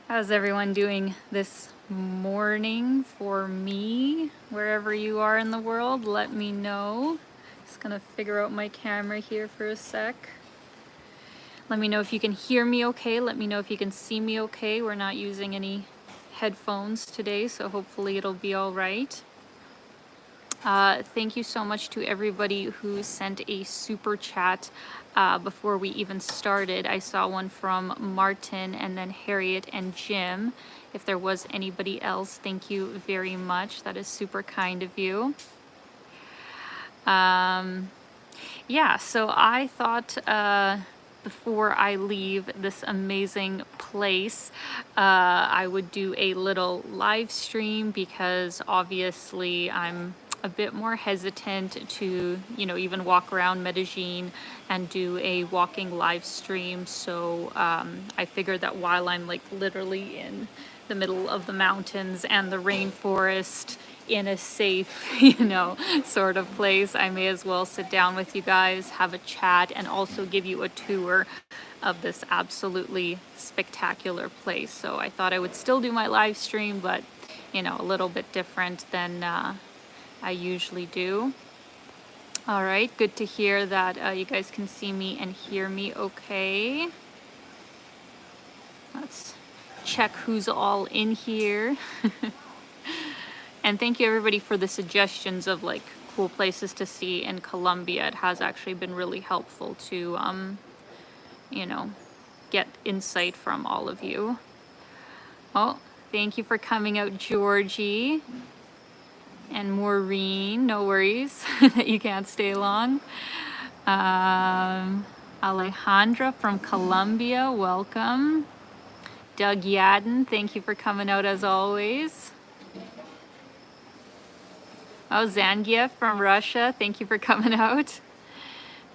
How's everyone doing this morning for me? Wherever you are in the world, let me know. Just gonna figure out my camera here for a sec. Let me know if you can hear me okay. Let me know if you can see me okay. We're not using any headphones today, so hopefully it'll be all right. Thank you so much to everybody who sent a super chat before we even started. I saw one from Martin and then Harriet and Jim. If there was anybody else, thank you very much. That is super kind of you. Yeah, so I thought before I leave this amazing place, I would do a little live stream because obviously I'm a bit more hesitant to, even walk around Medellin and do a walking live stream. So I figured that while I'm like literally in the middle of the mountains and the rainforest in a safe, sort of place, I may as well sit down with you guys, have a chat, and also give you a tour of this absolutely spectacular place. So I thought I would still do my live stream, but a little bit different than I usually do. All right, good to hear that you guys can see me and hear me okay. Let's check who's all in here. And thank you everybody for the suggestions of like cool places to see in Colombia. It has actually been really helpful to, get insight from all of you. Oh, thank you for coming out, Georgie. And Maureen, no worries that you can't stay long. Alejandra from Colombia, welcome. Doug Yadden, thank you for coming out as always. Oh, Zangia from Russia, thank you for coming out.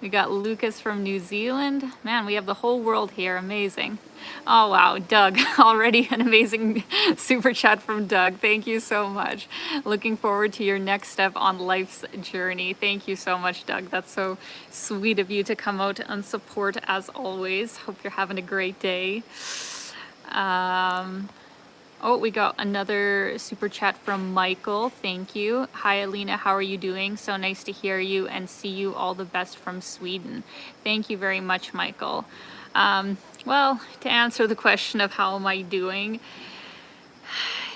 We got Lucas from New Zealand. Man, we have the whole world here, amazing. Oh wow, Doug, already an amazing super chat from Doug. Thank you so much. Looking forward to your next step on life's journey. Thank you so much, Doug. That's so sweet of you to come out and support as always. Hope you're having a great day. Oh, we got another super chat from Michael. Thank you. Hi, Alina. How are you doing? So nice to hear you and see you. All the best from Sweden. Thank you very much, Michael. Well, to answer the question of how am I doing,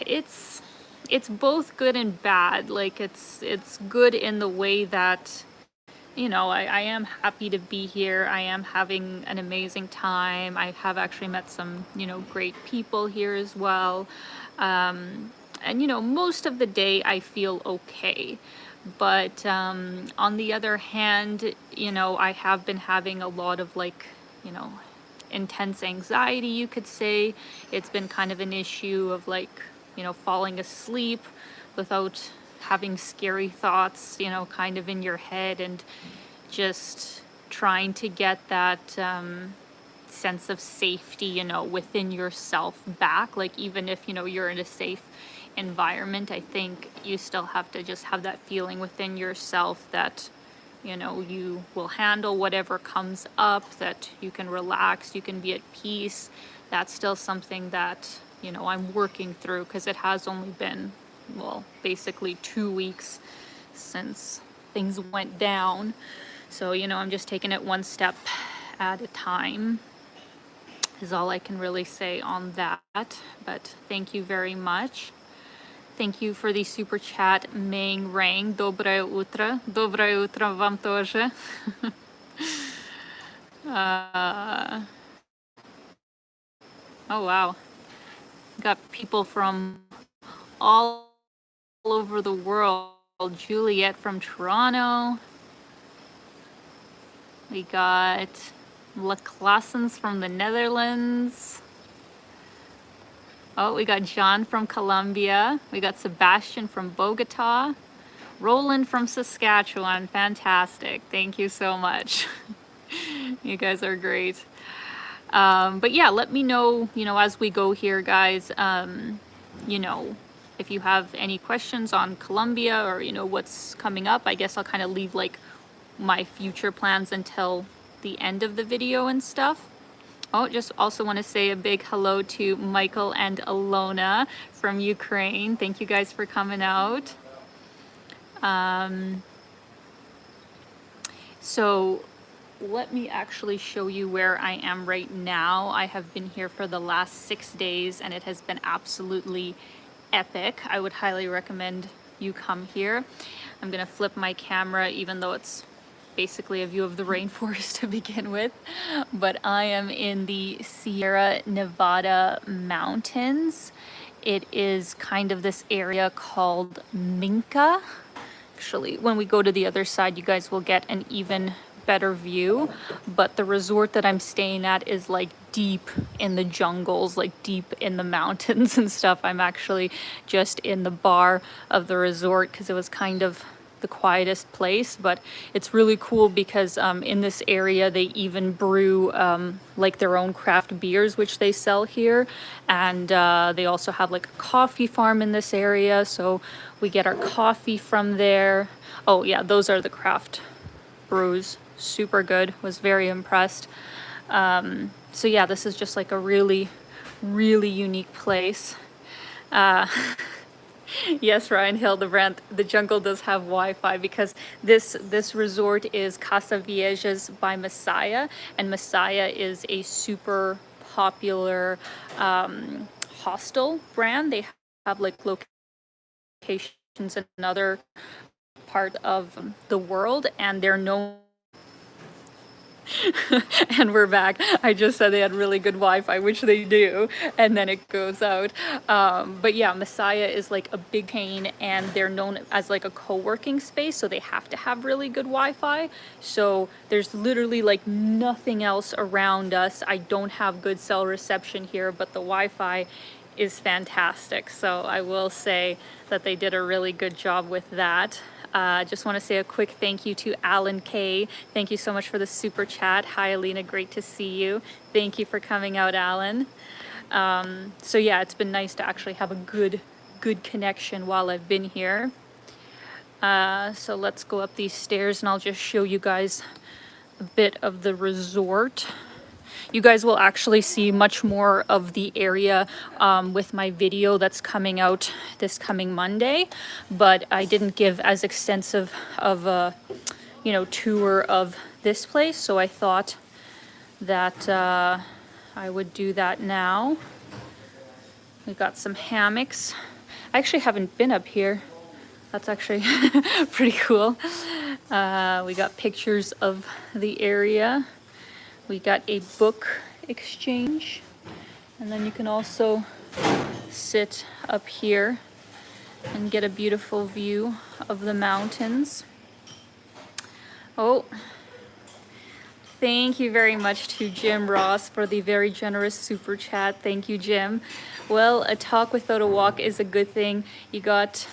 it's both good and bad. Like it's good in the way that I am happy to be here. I am having an amazing time. I have actually met some, great people here as well. And, most of the day I feel okay. But on the other hand, I have been having a lot of like, intense anxiety, you could say. It's been kind of an issue of like, falling asleep without having scary thoughts, kind of in your head, and just trying to get that sense of safety, within yourself back. Like even if, you're in a safe environment, I think you still have to just have that feeling within yourself that, you will handle whatever comes up, that you can relax, you can be at peace. That's still something that, I'm working through because it has only been, well, basically 2 weeks since things went down. So, I'm just taking it one step at a time is all I can really say on that. But thank you very much. Thank you for the super chat, Meng Rang. Доброе утро. Доброе утро вам тоже. Oh, wow. Got people from all over the world. Juliet from Toronto. We got Claessens from the Netherlands. Oh, we got John from Colombia. We got Sebastian from Bogota. Roland from Saskatchewan. Fantastic. Thank you so much. You guys are great. But yeah, let me know, as we go here, guys, if you have any questions on Colombia or, what's coming up. I guess I'll kind of leave like my future plans until the end of the video and stuff. Oh, just also want to say a big hello to Michael and Alona from Ukraine. Thank you guys for coming out. So let me actually show you where I am right now. I have been here for the last 6 days and it has been absolutely epic. I would highly recommend you come here. I'm gonna flip my camera even though it's basically a view of the rainforest to begin with, but I am in the Sierra Nevada mountains. It is kind of this area called Minca. Actually, when we go to the other side, you guys will get an even better view, but the resort that I'm staying at is like deep in the jungles, like deep in the mountains and stuff. I'm actually just in the bar of the resort because it was kind of the quietest place, but it's really cool because in this area they even brew like their own craft beers, which they sell here, and they also have like a coffee farm in this area, so we get our coffee from there. Oh yeah, those are the craft brews. Super good. Was very impressed. So yeah, this is just like a really unique place. Yes, Ryan Hildebrandt, the jungle does have Wi-Fi because this resort is Casa Viejas by Messiah, and Messiah is a super popular hostel brand. They have like locations in another part of the world, and they're known. And we're back. I just said they had really good Wi-Fi, which they do, and then it goes out. But yeah, Messiah is like a big chain, and they're known as like a co-working space, so they have to have really good Wi-Fi. So there's literally like nothing else around us. I don't have good cell reception here, but the Wi-Fi is fantastic. So I will say that they did a really good job with that. Just want to say a quick thank you to Alan K. Thank you so much for the super chat. Hi, Alina. Great to see you. Thank you for coming out, Alan. So yeah, it's been nice to actually have a good connection while I've been here. So let's go up these stairs and I'll just show you guys a bit of the resort. You guys will actually see much more of the area with my video that's coming out this coming Monday, but I didn't give as extensive of a, tour of this place, so I thought that I would do that now. We got some hammocks. I actually haven't been up here. That's actually pretty cool. We got pictures of the area. We got a book exchange, and then you can also sit up here and get a beautiful view of the mountains. Oh, thank you very much to Jim Ross for the very generous super chat. Thank you, Jim. Well, a talk without a walk is a good thing. You got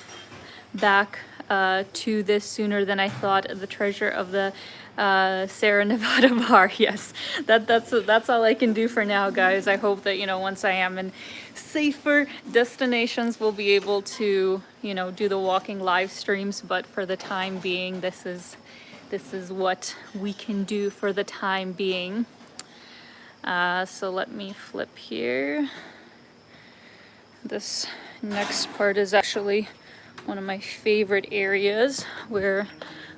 back to this sooner than I thought. The treasure of the Sierra Nevada bar. Yes, that's all I can do for now, guys. I hope that once I am in safer destinations, we'll be able to do the walking live streams. But for the time being, this is what we can do for the time being. So let me flip here. This next part is actually one of my favorite areas, where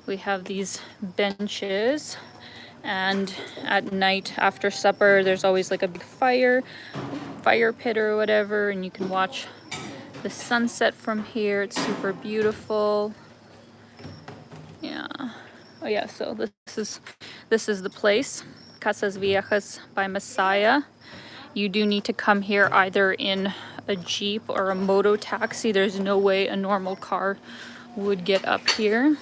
we have these benches, and at night after supper there's always like a big fire pit or whatever, and you can watch the sunset from here. It's super beautiful. Yeah. Oh yeah, so this is the place, Casas Viejas by Messiah. You do need to come here either in a Jeep or a moto taxi. There's no way a normal car would get up here.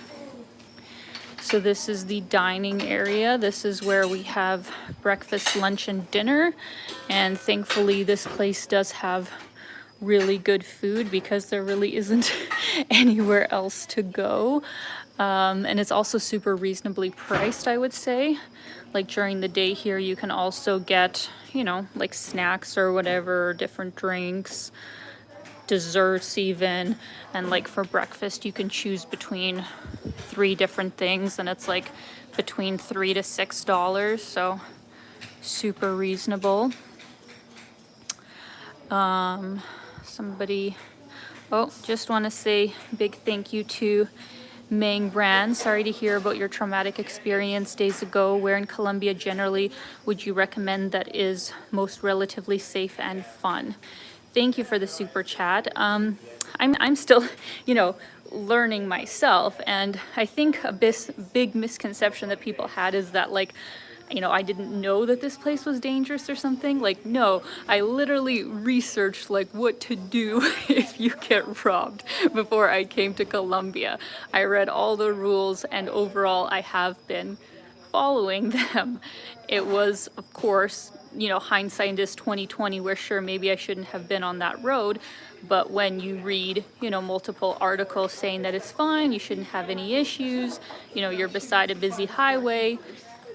So this is the dining area. This is where we have breakfast, lunch, and dinner. And thankfully this place does have really good food because there really isn't anywhere else to go. And it's also super reasonably priced, I would say. Like during the day here, you can also get, like snacks or whatever, different drinks, desserts even, and like for breakfast you can choose between 3 different things, and it's like between $3 to $6, so super reasonable. Somebody, oh, just want to say big thank you to Mang Brand. Sorry to hear about your traumatic experience days ago. Where in Colombia generally would you recommend that is most relatively safe and fun? Thank you for the super chat. I'm still, you know, learning myself, and I think a big misconception that people had is that, like, you know, I didn't know that this place was dangerous or something. Like, no, I literally researched like what to do if you get robbed before I came to Colombia. I read all the rules, and overall I have been following them. It was, of course, you know, hindsight is 2020, where sure, maybe I shouldn't have been on that road, but when you read, you know, multiple articles saying that it's fine, you shouldn't have any issues, you know, you're beside a busy highway,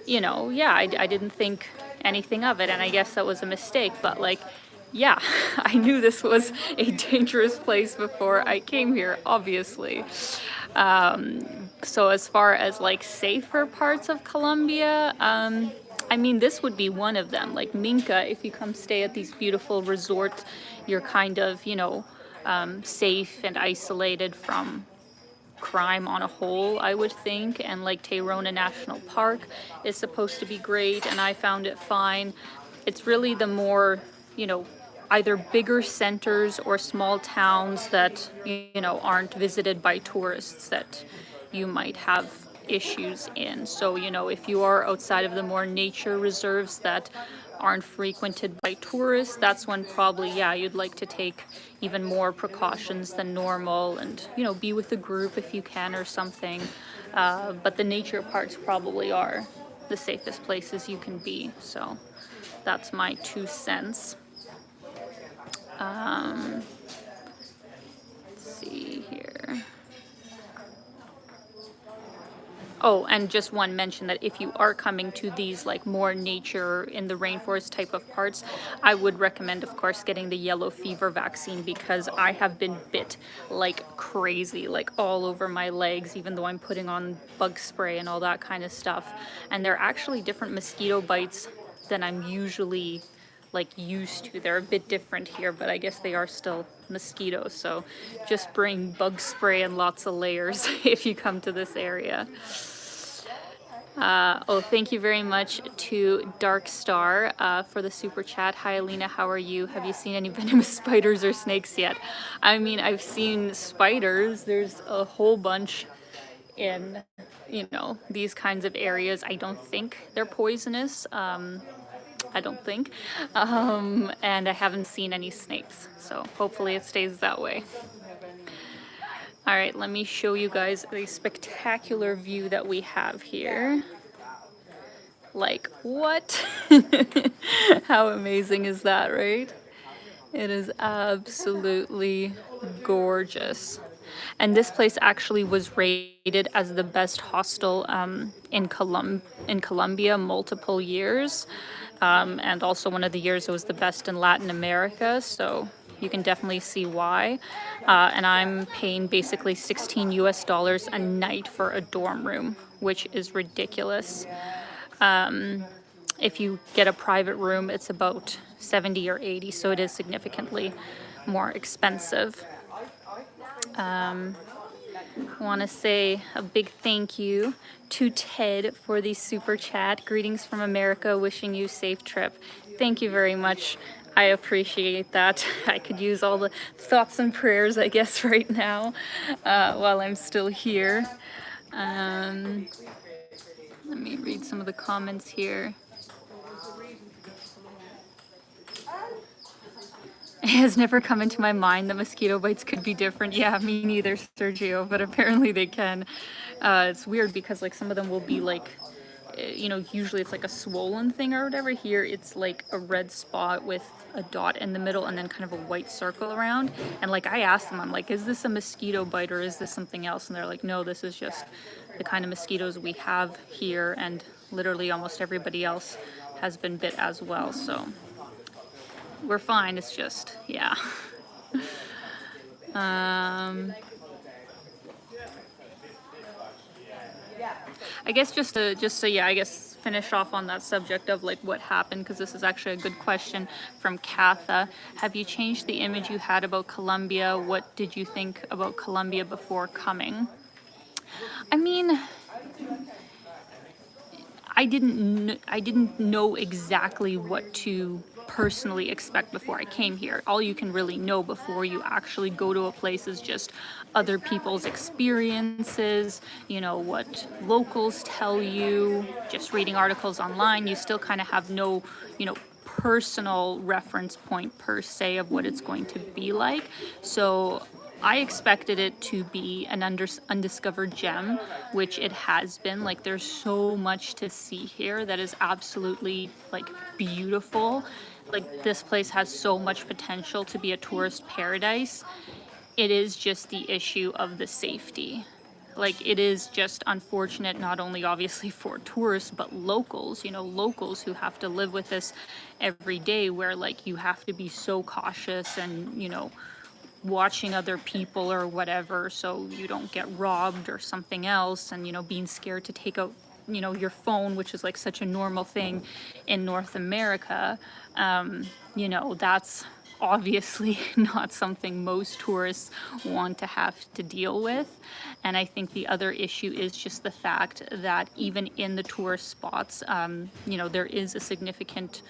you know, yeah, I didn't think anything of it, and I guess that was a mistake, but like, yeah, I knew this was a dangerous place before I came here, obviously. So as far as like safer parts of Colombia, I mean, this would be one of them. Like Minca, if you come stay at these beautiful resorts, you're kind of, you know, safe and isolated from crime on a whole, I would think. And like Tayrona National Park is supposed to be great, and I found it fine. It's really the more, you know, either bigger centers or small towns that, you know, aren't visited by tourists that you might have issues in. So, you know, if you are outside of the more nature reserves that aren't frequented by tourists, that's when probably, yeah, you'd like to take even more precautions than normal and, you know, be with a group if you can or something. But the nature parts probably are the safest places you can be. So that's my 2 cents. Let's see here. Oh, and just one mention that if you are coming to these like more nature in the rainforest type of parts, I would recommend, of course, getting the yellow fever vaccine, because I have been bit like crazy, like all over my legs, even though I'm putting on bug spray and all that kind of stuff. And they're actually different mosquito bites than I'm usually like used to. They're a bit different here, but I guess they are still mosquitoes. So just bring bug spray and lots of layers if you come to this area. Oh, thank you very much to Dark Star for the super chat. Hi, Alina, how are you? Have you seen any venomous spiders or snakes yet? I mean, I've seen spiders. There's a whole bunch in, you know, these kinds of areas. I don't think they're poisonous. I don't think. And I haven't seen any snakes. So hopefully it stays that way. All right, let me show you guys the spectacular view that we have here. Like, what? How amazing is that, right? It is absolutely gorgeous. And this place actually was rated as the best hostel in Colombia multiple years. And also one of the years it was the best in Latin America. So you can definitely see why. And I'm paying basically $16 a night for a dorm room, which is ridiculous. If you get a private room, it's about 70 or 80, so it is significantly more expensive. I want to say a big thank you to Ted for the super chat. Greetings from America, wishing you safe trip. Thank you very much. I appreciate that. I could use all the thoughts and prayers, I guess, right now while I'm still here. Let me read some of the comments here. It has never come into my mind that mosquito bites could be different. Yeah, me neither, Sergio, but apparently they can. It's weird because like some of them will be like, you know, usually it's like a swollen thing or whatever. Here it's like a red spot with a dot in the middle and then kind of a white circle around. And like I asked them, I'm like, is this a mosquito bite or is this something else? And they're like, no, this is just the kind of mosquitoes we have here, and literally almost everybody else has been bit as well. So we're fine, it's just, yeah. I guess just so yeah, I guess finish off on that subject of like what happened, because this is actually a good question from Katha. Have you changed the image you had about Colombia? What did you think about Colombia before coming? I mean, I didn't know exactly what to personally expect before I came here. All you can really know before you actually go to a place is just other people's experiences, you know, what locals tell you, just reading articles online. You still kind of have no, you know, personal reference point per se of what it's going to be like. So I expected it to be an undiscovered gem, which it has been. Like, there's so much to see here that is absolutely like beautiful. Like, this place has so much potential to be a tourist paradise. It is just the issue of the safety. Like, it is just unfortunate, not only obviously for tourists, but locals, you know, locals who have to live with this every day, where like you have to be so cautious and, you know, watching other people or whatever so you don't get robbed or something else, and, you know, being scared to take out, you know, your phone, which is like such a normal thing in North America. You know, that's obviously not something most tourists want to have to deal with. And I think the other issue is just the fact that even in the tourist spots, you know, there is a significant,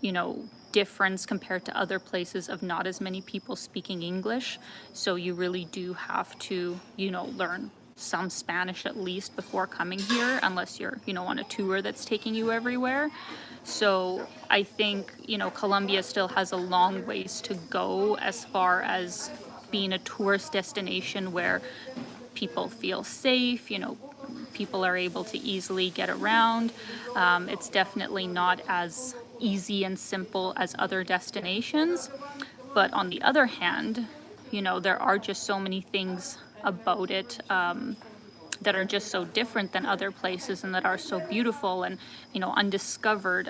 you know, difference compared to other places of not as many people speaking English. So you really do have to, you know, learn some Spanish at least before coming here, unless you're, you know, on a tour that's taking you everywhere. So I think, you know, Colombia still has a long ways to go as far as being a tourist destination where people feel safe, you know, people are able to easily get around. It's definitely not as easy and simple as other destinations. But on the other hand, you know, there are just so many things about it that are just so different than other places and that are so beautiful and, you know, undiscovered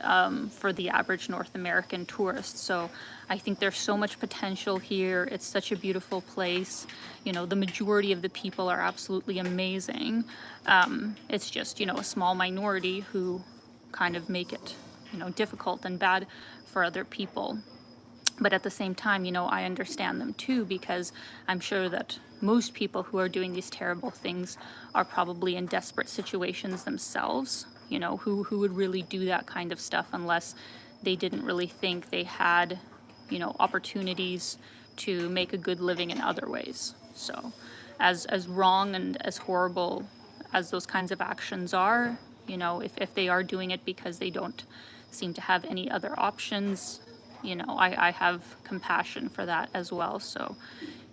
for the average North American tourist. So I think there's so much potential here. It's such a beautiful place. You know, the majority of the people are absolutely amazing. It's just, you know, a small minority who kind of make it, you know, difficult and bad for other people. But at the same time, you know, I understand them too, because I'm sure that most people who are doing these terrible things are probably in desperate situations themselves, you know, who would really do that kind of stuff unless they didn't really think they had, you know, opportunities to make a good living in other ways. So as wrong and as horrible as those kinds of actions are, you know, if they are doing it because they don't seem to have any other options, you know, I have compassion for that as well. So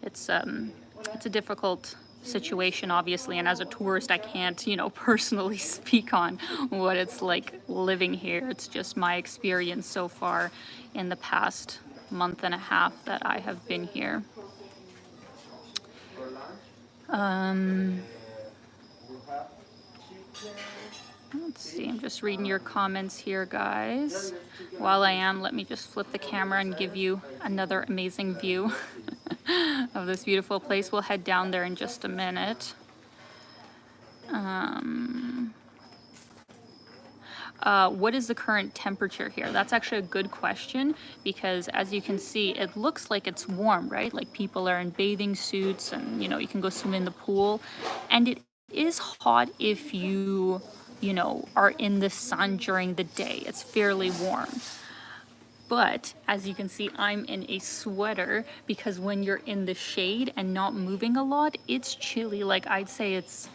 it's a difficult situation, obviously, and as a tourist I can't, you know, personally speak on what it's like living here. It's just my experience so far in the past month and a half that I have been here. Let's see, I'm just reading your comments here, guys. While I am, let me just flip the camera and give you another amazing view of this beautiful place. We'll head down there in just a minute. What is the current temperature here? That's actually a good question, because as you can see, it looks like it's warm, right? Like people are in bathing suits and, you know, you can go swim in the pool. And it is hot if you know, are in the sun during the day. It's fairly warm. But as you can see, I'm in a sweater because when you're in the shade and not moving a lot, it's chilly. Like, I'd say it's,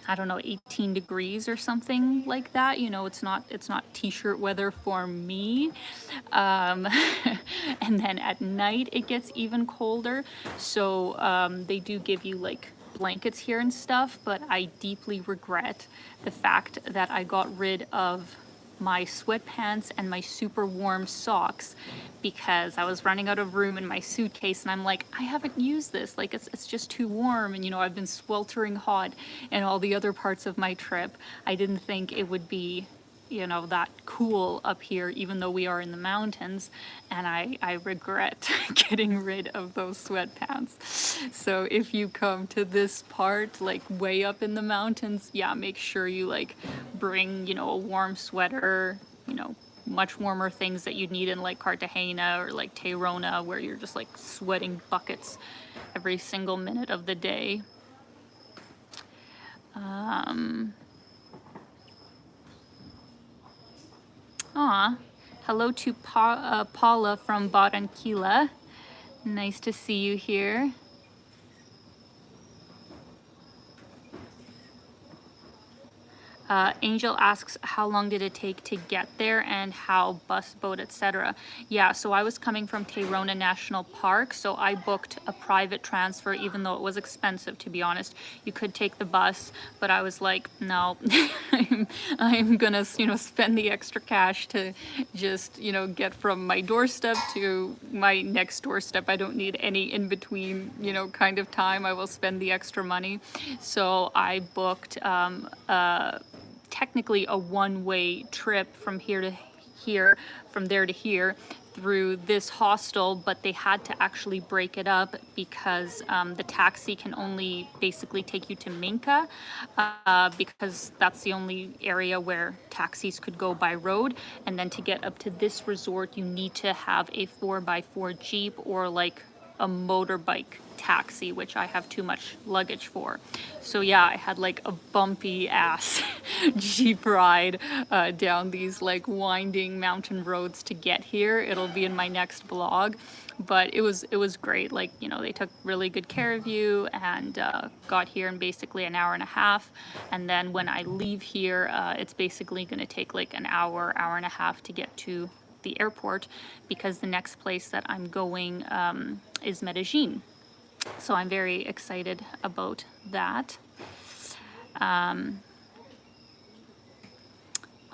I don't know, 18 degrees or something like that. You know, it's not t-shirt weather for me. And then at night it gets even colder. So they do give you like blankets here and stuff, but I deeply regret the fact that I got rid of my sweatpants and my super warm socks because I was running out of room in my suitcase, and I'm like, I haven't used this, like it's just too warm. And, you know, I've been sweltering hot in all the other parts of my trip. I didn't think it would be, you know, that cool up here, even though we are in the mountains, and I regret getting rid of those sweatpants. So if you come to this part, like way up in the mountains, yeah, make sure you like bring, you know, a warm sweater, you know, much warmer things that you'd need in like Cartagena or like Tayrona, where you're just like sweating buckets every single minute of the day. Hello to Paula from Barranquilla. Nice to see you here. Angel asks, how long did it take to get there and how bus, boat, etc. Yeah, so I was coming from Tayrona National Park, so I booked a private transfer, even though it was expensive, to be honest. You could take the bus, but I was like, no, I'm gonna, you know, spend the extra cash to just, you know, get from my doorstep to my next doorstep. I don't need any in between, you know, kind of time. I will spend the extra money. So I booked technically a one-way trip from here to here, from there to here, through this hostel, but they had to actually break it up because the taxi can only basically take you to Minca, because that's the only area where taxis could go by road. And then to get up to this resort, you need to have a 4x4 Jeep or like a motorbike taxi, which I have too much luggage for. So yeah, I had like a bumpy ass Jeep ride down these like winding mountain roads to get here. It'll be in my next vlog, but it was great. Like, you know, they took really good care of you, and got here in basically an hour and a half. And then when I leave here, it's basically going to take like an hour and a half to get to the airport, because the next place that I'm going is Medellin. So I'm very excited about that.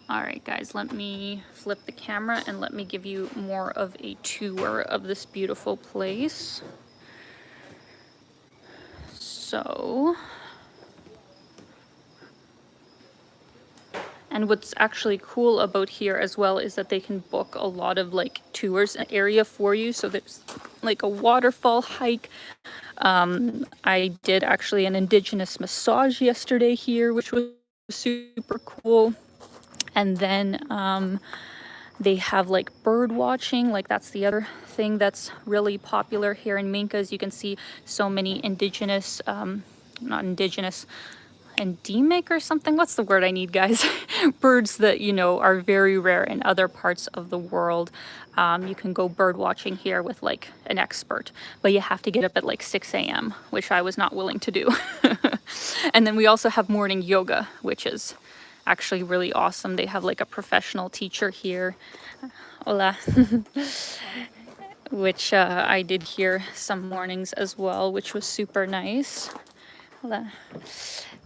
All right, guys, let me flip the camera and let me give you more of a tour of this beautiful place. So, and what's actually cool about here as well is that they can book a lot of like tours and area for you. So there's like a waterfall hike. I did actually an indigenous massage yesterday here, which was super cool. And then they have like bird watching, like that's the other thing that's really popular here in Minca. As you can see, so many indigenous, not indigenous, endemic or something, what's the word I need, guys? Birds that, you know, are very rare in other parts of the world. You can go bird watching here with like an expert, but you have to get up at like 6 a.m., which I was not willing to do. And then we also have morning yoga, which is actually really awesome. They have like a professional teacher here. Hola. Which I did here some mornings as well, which was super nice. Hola.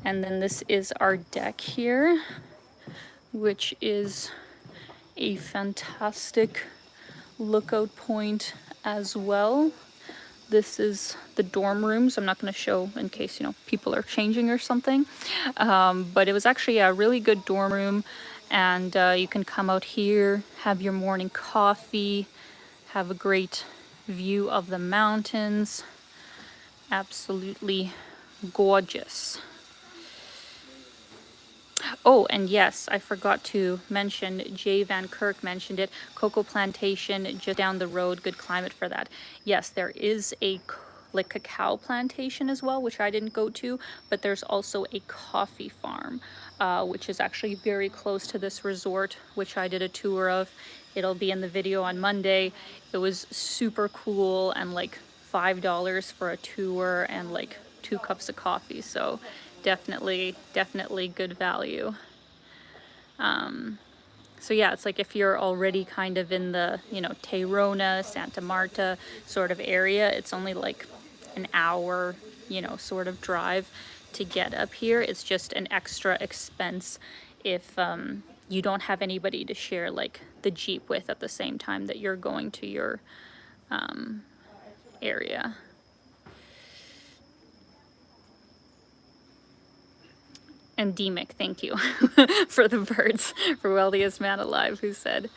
And then this is our deck here, which is a fantastic lookout point as well. This is the dorm rooms. I'm not going to show in case, you know, people are changing or something. But it was actually a really good dorm room. And you can come out here, have your morning coffee, have a great view of the mountains. Absolutely gorgeous. Oh, and yes, I forgot to mention, Jay Van Kirk mentioned it, Cocoa Plantation just down the road, good climate for that. Yes, there is a like cacao plantation as well, which I didn't go to, but there's also a coffee farm, which is actually very close to this resort, which I did a tour of. It'll be in the video on Monday. It was super cool, and like $5 for a tour and like 2 cups of coffee, so definitely good value. So yeah, it's like if you're already kind of in the, you know, Tayrona, Santa Marta sort of area, it's only like an hour, you know, sort of drive to get up here. It's just an extra expense if you don't have anybody to share like the Jeep with at the same time that you're going to your area. endemic, thank you for the birds, for wealthiest man alive, who said.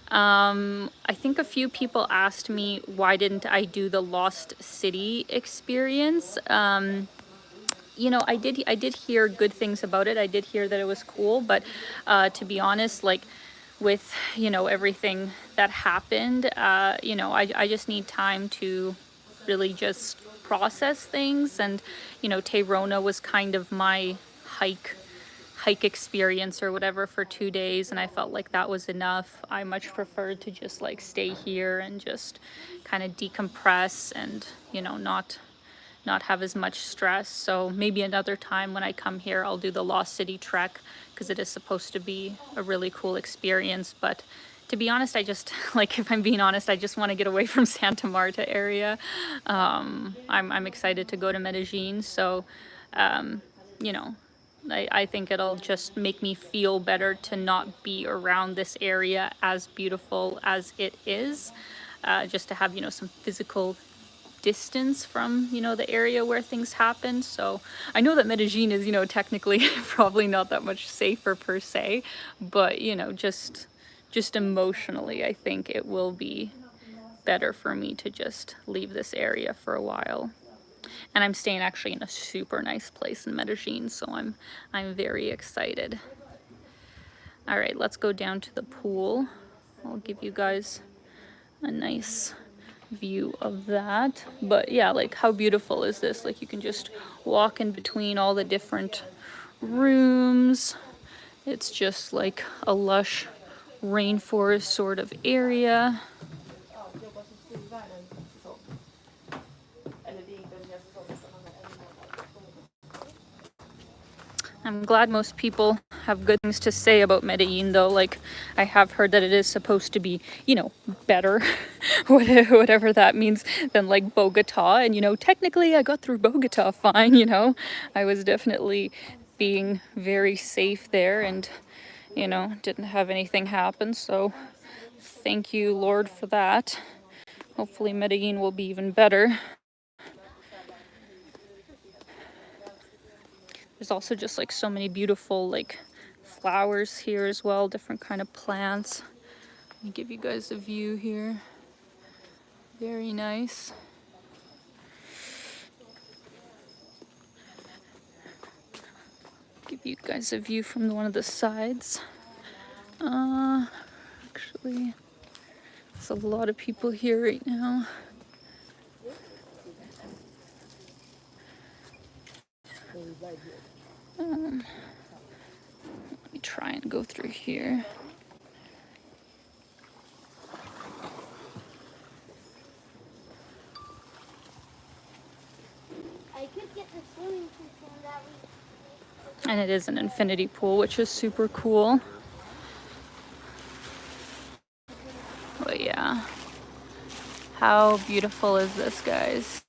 I think a few people asked me why didn't I do the Lost City experience. You know, I did hear good things about it. I did hear that it was cool, but to be honest, like with, you know, everything that happened, you know, I just need time to really just process things. And, you know, Tayrona was kind of my hike experience or whatever for 2 days, and I felt like that was enough. I much preferred to just like stay here and just kind of decompress and, you know, not have as much stress. So maybe another time when I come here, I'll do the Lost City trek, because it is supposed to be a really cool experience. But to be honest, I just, like, if I'm being honest, I just want to get away from Santa Marta area. I'm excited to go to Medellin. So, you know, I think it'll just make me feel better to not be around this area as beautiful as it is. Just to have, you know, some physical distance from, you know, the area where things happen. So I know that Medellin is, you know, technically probably not that much safer per se, but, you know, just emotionally, I think it will be better for me to just leave this area for a while. And I'm staying actually in a super nice place in Medellin, so I'm very excited. All right, let's go down to the pool. I'll give you guys a nice view of that. But yeah, like, how beautiful is this? Like, you can just walk in between all the different rooms. It's just like a lush rainforest sort of area. I'm glad most people have good things to say about Medellin, though. Like, I have heard that it is supposed to be, you know, better, whatever that means, than like Bogota. And, you know, technically I got through Bogota fine, you know. I was definitely being very safe there and, you know, didn't have anything happen. So thank you, Lord, for that. Hopefully Medellin will be even better. There's also just like so many beautiful like flowers here as well, different kind of plants. Let me give you guys a view here. Very nice. Give you guys a view from one of the sides. Actually, there's a lot of people here right now. Let me try and go through here. I could get the swimming pool from that. And it is an infinity pool, which is super cool. But yeah, how beautiful is this, guys?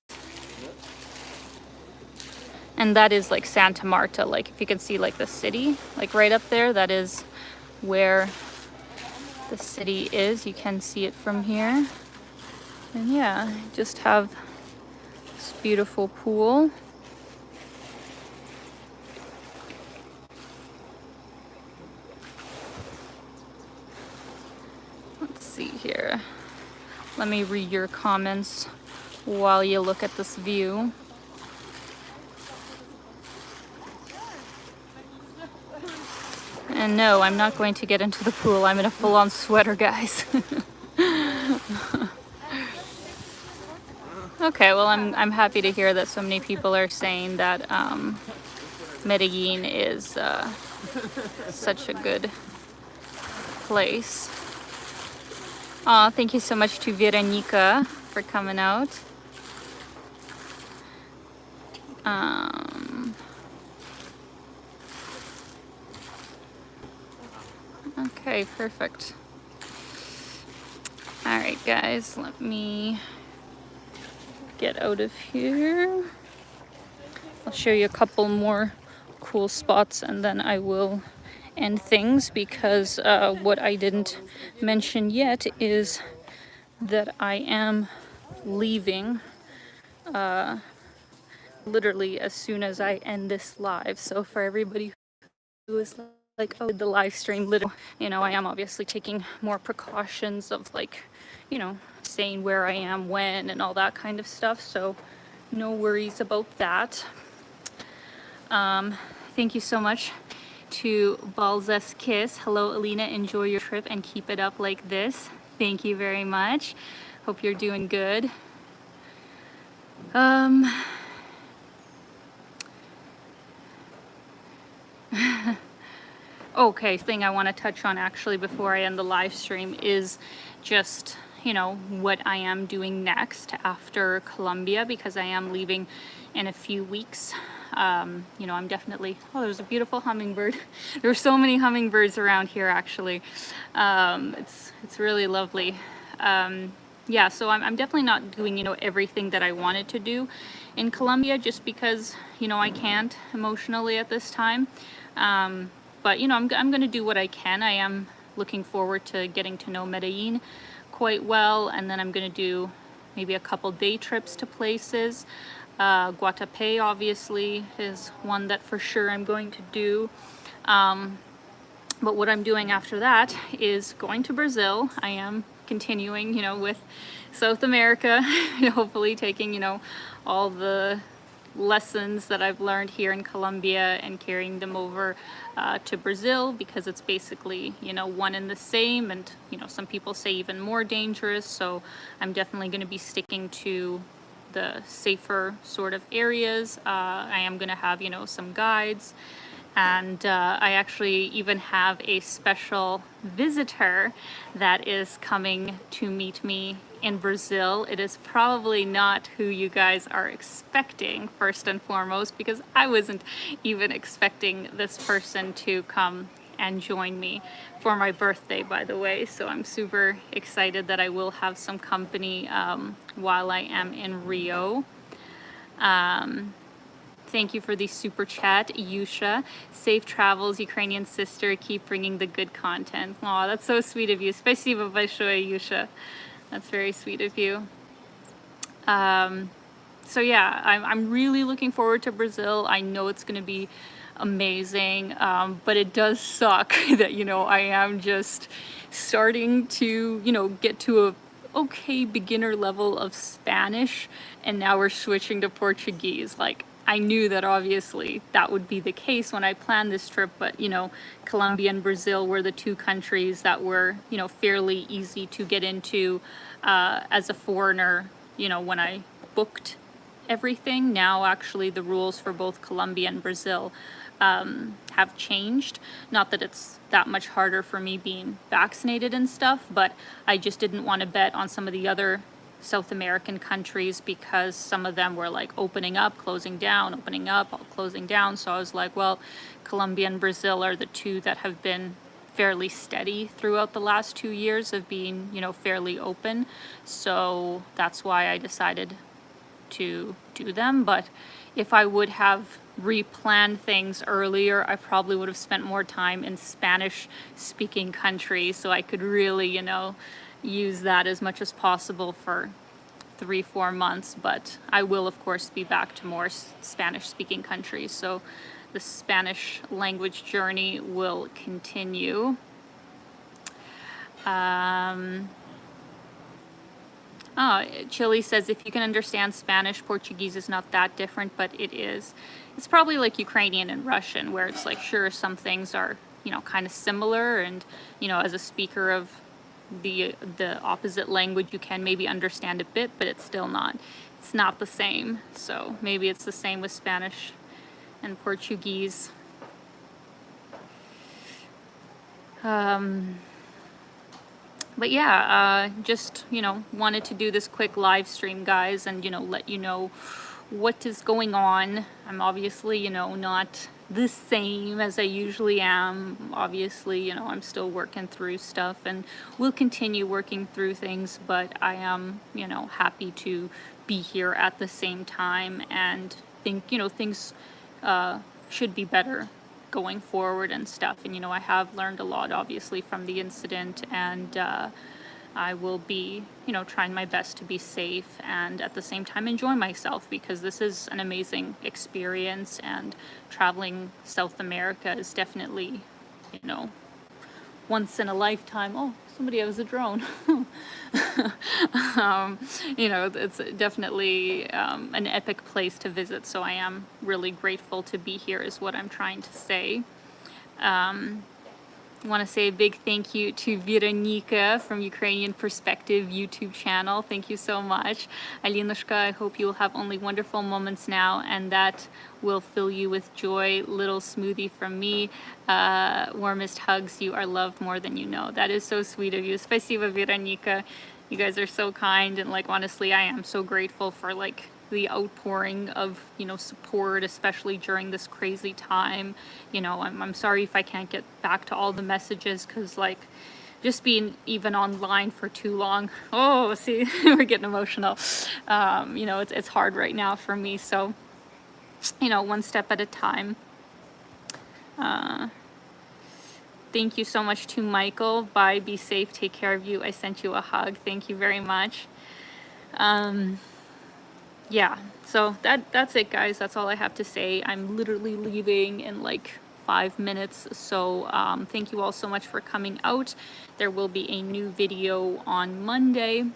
And that is like Santa Marta. Like, if you can see like the city, like right up there, that is where the city is. You can see it from here. And yeah, just have this beautiful pool. Let's see here. Let me read your comments while you look at this view. And no, I'm not going to get into the pool. I'm in a full-on sweater, guys. Okay, well, I'm happy to hear that so many people are saying that Medellin is such a good place. Thank you so much to Veronica for coming out. Okay, perfect. All right, guys, let me get out of here. I'll show you a couple more cool spots and then I will end things, because what I didn't mention yet is that I am leaving literally as soon as I end this live. So for everybody was like, oh, the live stream, literally, you know, I am obviously taking more precautions of like, you know, saying where I am, when, and all that kind of stuff. So no worries about that. Thank you so much to Balza's Kiss. Hello, Alina. Enjoy your trip and keep it up like this. Thank you very much. Hope you're doing good. Okay, thing I want to touch on actually before I end the live stream is just, you know, what I am doing next after Colombia, because I am leaving in a few weeks. You know, I'm definitely, oh, there's a beautiful hummingbird. There are so many hummingbirds around here actually. It's really lovely. Yeah, so I'm definitely not doing, you know, everything that I wanted to do in Colombia, just because, you know, I can't emotionally at this time. But, you know, I'm going to do what I can. I am looking forward to getting to know Medellin quite well, and then I'm going to do maybe a couple day trips to places. Guatapé obviously is one that for sure I'm going to do. But what I'm doing after that is going to Brazil. I am continuing, you know, with South America, hopefully taking, you know, all the lessons that I've learned here in Colombia and carrying them over to Brazil, because it's basically, you know, one and the same, and, you know, some people say even more dangerous. So I'm definitely going to be sticking to the safer sort of areas. I am going to have, you know, some guides. And I actually even have a special visitor that is coming to meet me in Brazil. It is probably not who you guys are expecting, first and foremost, because I wasn't even expecting this person to come and join me for my birthday, by the way. So I'm super excited that I will have some company while I am in Rio. Thank you for the super chat, Yusha. Safe travels, Ukrainian sister. Keep bringing the good content. Aw, that's so sweet of you. Спасибо большое, Yusha. That's very sweet of you. So yeah, I'm really looking forward to Brazil. I know it's going to be amazing, but it does suck that, you know, I am just starting to, you know, get to a okay beginner level of Spanish, and now we're switching to Portuguese. Like, I knew that obviously that would be the case when I planned this trip, but, you know, Colombia and Brazil were the two countries that were, you know, fairly easy to get into as a foreigner, you know, when I booked everything. Now actually the rules for both Colombia and Brazil have changed. Not that it's that much harder for me being vaccinated and stuff, but I just didn't want to bet on some of the other South American countries, because some of them were like opening up, closing down, opening up, closing down. So I was like, well, Colombia and Brazil are the two that have been fairly steady throughout the last 2 years of being, you know, fairly open. So that's why I decided to do them. But if I would have replanned things earlier, I probably would have spent more time in Spanish speaking countries, so I could really, you know, use that as much as possible for 3-4 months. But I will of course be back to more Spanish speaking countries, so the Spanish language journey will continue. Chile says, if you can understand Spanish, Portuguese is not that different, but it is. It's probably like Ukrainian and Russian, where it's like, sure, some things are, you know, kind of similar, and, you know, as a speaker of the opposite language, you can maybe understand a bit, but it's still not. It's not the same. So maybe it's the same with Spanish and Portuguese. But yeah, just, you know, wanted to do this quick live stream, guys, and, you know, let you know what is going on. I'm obviously, you know, not the same as I usually am. Obviously, you know, I'm still working through stuff and will continue working through things, but I am, you know, happy to be here at the same time, and think, you know, things should be better going forward and stuff. And, you know, I have learned a lot obviously from the incident, and I will be, you know, trying my best to be safe and at the same time enjoy myself, because this is an amazing experience, and traveling South America is definitely, you know, once in a lifetime. Oh, somebody has a drone. You know, it's definitely an epic place to visit, so I am really grateful to be here is what I'm trying to say. I want to say a big thank you to Veronika from Ukrainian Perspective YouTube channel. Thank you so much. Alinushka, I hope you will have only wonderful moments now, and that will fill you with joy. Little smoothie from me. Warmest hugs. You are loved more than you know. That is so sweet of you. Спасибо, Veronika. You guys are so kind, and like honestly, I am so grateful for like the outpouring of, you know, support, especially during this crazy time. You know, I'm sorry if I can't get back to all the messages, because like just being even online for too long, oh, see, we're getting emotional. You know, it's hard right now for me, so, you know, one step at a time. Thank you so much to Michael. Bye, be safe, take care of you. I sent you a hug. Thank you very much. Yeah, so that's it, guys. That's all I have to say. I'm literally leaving in like 5 minutes, so thank you all so much for coming out. There will be a new video on Monday.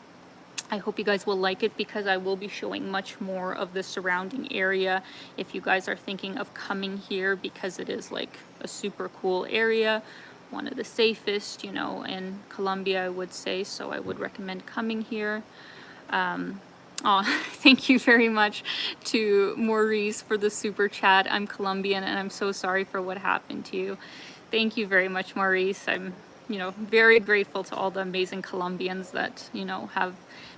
I hope you guys will like it, because I will be showing much more of the surrounding area if you guys are thinking of coming here, because it is like a super cool area, one of the safest, you know, in Colombia, I would say, so I would recommend coming here. Oh, thank you very much to Maurice for the super chat. I'm Colombian, and I'm so sorry for what happened to you. Thank you very much, Maurice. I'm, you know, very grateful to all the amazing Colombians that, you know, have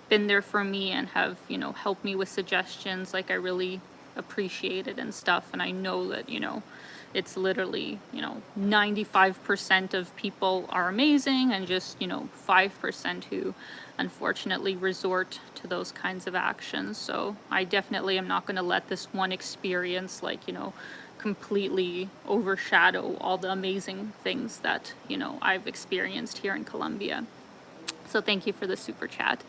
been there for me and have, you know, helped me with suggestions. Like, I really appreciate it and stuff. And I know that, you know, it's literally, you know, 95% of people are amazing, and just, you know, 5% who unfortunately resort to those kinds of actions. So I definitely am not going to let this one experience, like, you know, completely overshadow all the amazing things that, you know, I've experienced here in Colombia. So thank you for the super chat.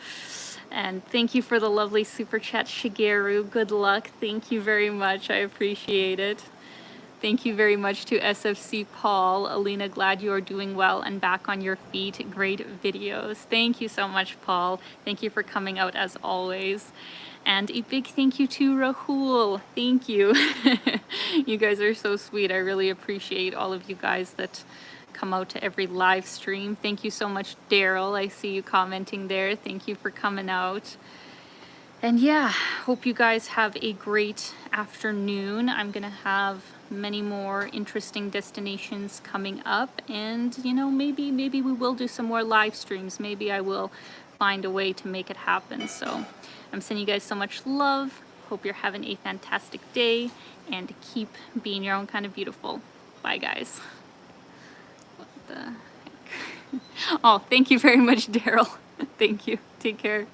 And thank you for the lovely super chat, Shigeru. Good luck. Thank you very much. I appreciate it. Thank you very much to SFC Paul. Alina, glad you are doing well and back on your feet. Great videos. Thank you so much, Paul. Thank you for coming out as always. And a big thank you to Rahul. Thank you. You guys are so sweet. I really appreciate all of you guys that come out to every live stream. Thank you so much, Daryl. I see you commenting there. Thank you for coming out. And yeah, hope you guys have a great afternoon. I'm gonna have many more interesting destinations coming up, and you know, maybe we will do some more live streams. Maybe I will find a way to make it happen. So I'm sending you guys so much love. Hope you're having a fantastic day, and keep being your own kind of beautiful. Bye, guys. What the heck? Oh, thank you very much, Daryl. Thank you. Take care.